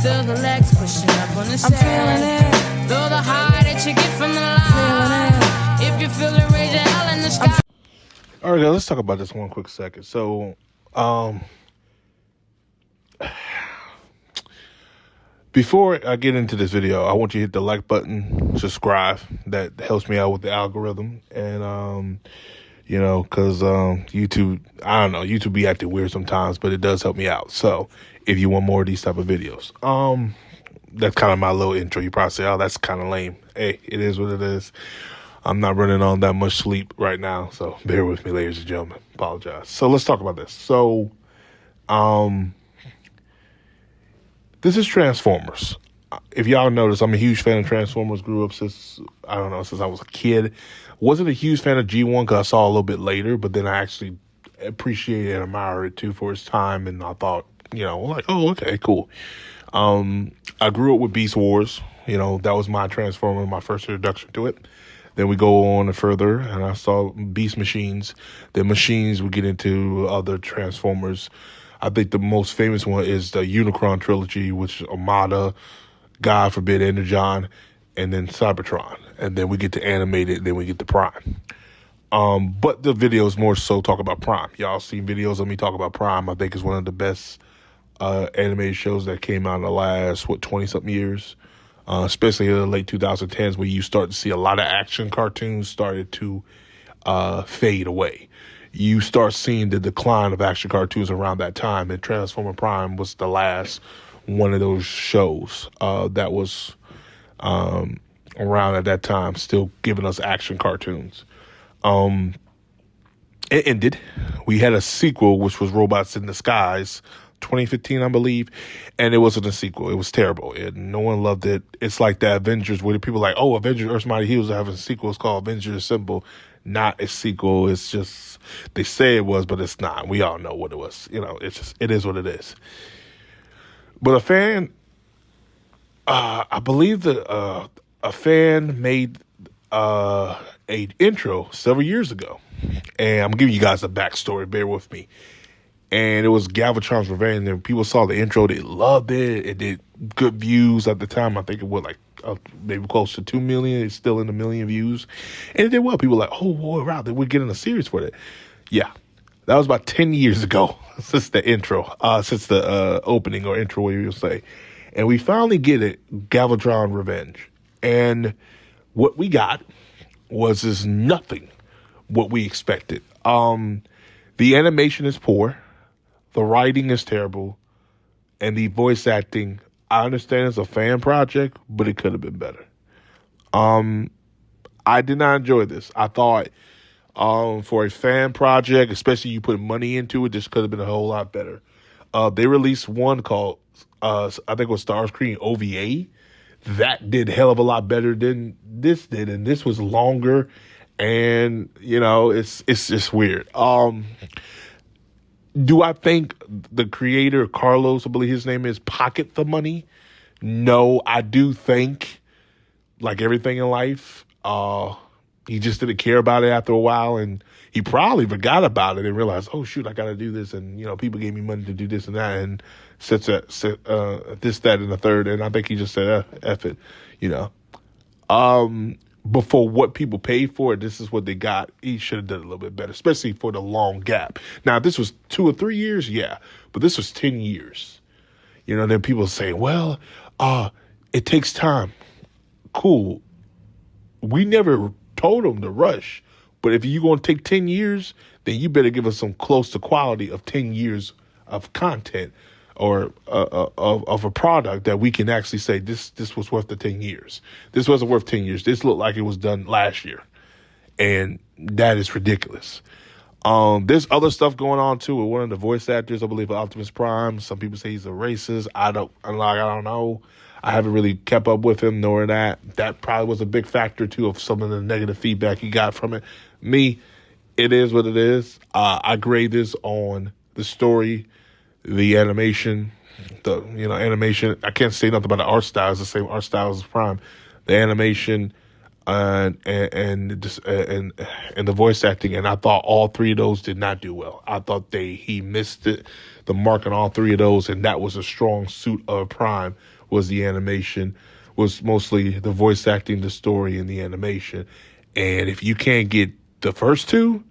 Feel the legs pushing up on the sand. I'm feeling it. Feel the high that you get from the line. If you feel the rage of hell in the sky. All right, guys, let's talk about this one quick second. So, before I get into this video, I want you to hit the like button, subscribe. That helps me out with the algorithm. And, because YouTube, I don't know, YouTube be acting weird sometimes, but it does help me out. So if you want more of these type of videos, that's kind of my little intro. You probably say, oh, that's kind of lame. Hey, it is what it is. I'm not running on that much sleep right now, so bear with me, ladies and gentlemen. Apologize. So let's talk about this. So, this is Transformers. If y'all notice, I'm a huge fan of Transformers. Grew up since I was a kid. Wasn't a huge fan of G1 because I saw a little bit later, but then I actually appreciated and admired it too for its time, and I thought, like, oh, okay, cool. I grew up with Beast Wars. That was my Transformer, my first introduction to it. Then we go on further, and I saw Beast Machines. Then Machines, we get into other Transformers. I think the most famous one is the Unicron trilogy, which is Armada, God forbid, Energon, and then Cybertron. And then we get to animated, then we get to Prime. But the videos more so talk about Prime. Y'all seen videos of me talk about Prime. I think it's one of the best animated shows that came out in the last, 20-something years. Especially in the late 2010s, where you start to see a lot of action cartoons started to fade away. You start seeing the decline of action cartoons around that time, and Transformer Prime was the last one of those shows that was around at that time, still giving us action cartoons. It ended. We had a sequel, which was Robots in Disguise, 2015, I believe, and it wasn't a sequel. It was terrible, and no one loved it. It's like the Avengers, where the people are like, oh, Avengers Earth's Mighty Heroes are having a sequel. It's called Avengers Assemble. Not a sequel. It's just, they say it was, but it's not. We all know what it was. It is what it is. But a fan, I believe that a fan made a intro several years ago, and I'm giving you guys a backstory. Bear with me. And it was Galvatron's Revenge, and people saw the intro. They loved it. It did good views at the time. I think it was maybe close to 2 million. It's still in the million views. And it did well. People were like, oh, boy, wow, we're getting a series for it. Yeah, that was about 10 years ago since the intro, since the opening or intro, whatever you'll say. And we finally get it, Galvatron Revenge. And what we got was nothing what we expected. The animation is poor. The writing is terrible, and the voice acting, I understand it's a fan project, but it could have been better. I did not enjoy this. I thought for a fan project, especially you put money into it, this could have been a whole lot better. They released one called, I think it was Starscream OVA. That did a hell of a lot better than this did, and this was longer, and, it's just weird. Do I think the creator, Carlos, I believe his name is, pocket the money? No, I do think, like everything in life, he just didn't care about it after a while, and he probably forgot about it and realized, oh, shoot, I got to do this, and, people gave me money to do this and that, and this, that, and the third, and I think he just said, F it, But for what people paid for it, this is what they got. He should have done a little bit better, especially for the long gap. Now, if this was 2 or 3 years, yeah, but this was 10 years. Then people say, well, it takes time. Cool. We never told them to rush, but if you're going to take 10 years, then you better give us some close to quality of 10 years of content or of a product that we can actually say this was worth the 10 years. This wasn't worth 10 years. This looked like it was done last year. And that is ridiculous. There's other stuff going on too with one of the voice actors, I believe, Optimus Prime. Some people say he's a racist. I don't know. I haven't really kept up with him nor that. That probably was a big factor too of some of the negative feedback he got from it. Me, it is what it is. I grade this on the story, the animation, animation. I can't say nothing about the art style. It's the same art style as Prime. The animation and the voice acting, and I thought all three of those did not do well. I thought he missed it. the mark on all three of those, and that was a strong suit of Prime. Was the animation, was mostly the voice acting, the story, and the animation. And if you can't get the first two,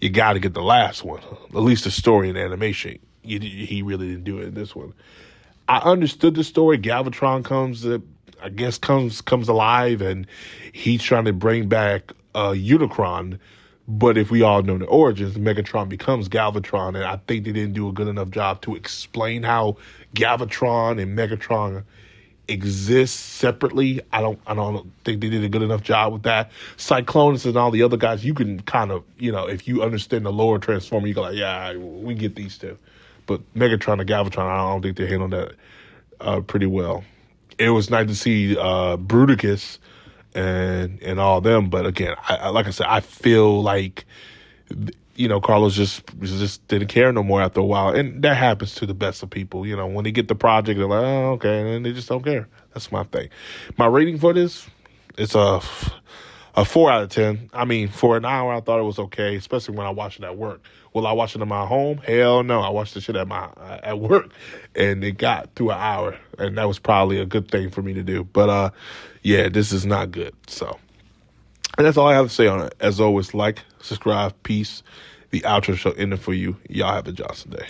you got to get the last one. At least the story and animation. He really didn't do it in this one. I understood the story. Galvatron comes alive, and he's trying to bring back Unicron. But if we all know the origins, Megatron becomes Galvatron, and I think they didn't do a good enough job to explain how Galvatron and Megatron exist separately. I don't think they did a good enough job with that. Cyclonus and all the other guys, you can kind of, if you understand the lower Transformer, you go like, yeah, we get these two. But Megatron and Galvatron, I don't think they handled that pretty well. It was nice to see Bruticus and all them, but again, like I said, I feel like Carlos just didn't care no more after a while, and that happens to the best of people. When they get the project, they're like, oh, okay, and then they just don't care. That's my thing. My rating for this, it's a 4 out of 10. I mean, for an hour, I thought it was okay, especially when I watched it at work. Will I watch it in my home? Hell no. I watched the shit at work, and it got through an hour, and that was probably a good thing for me to do. But yeah, this is not good. So, and that's all I have to say on it. As always, like, subscribe, peace. The outro show ending for you. Y'all have a Johnson day.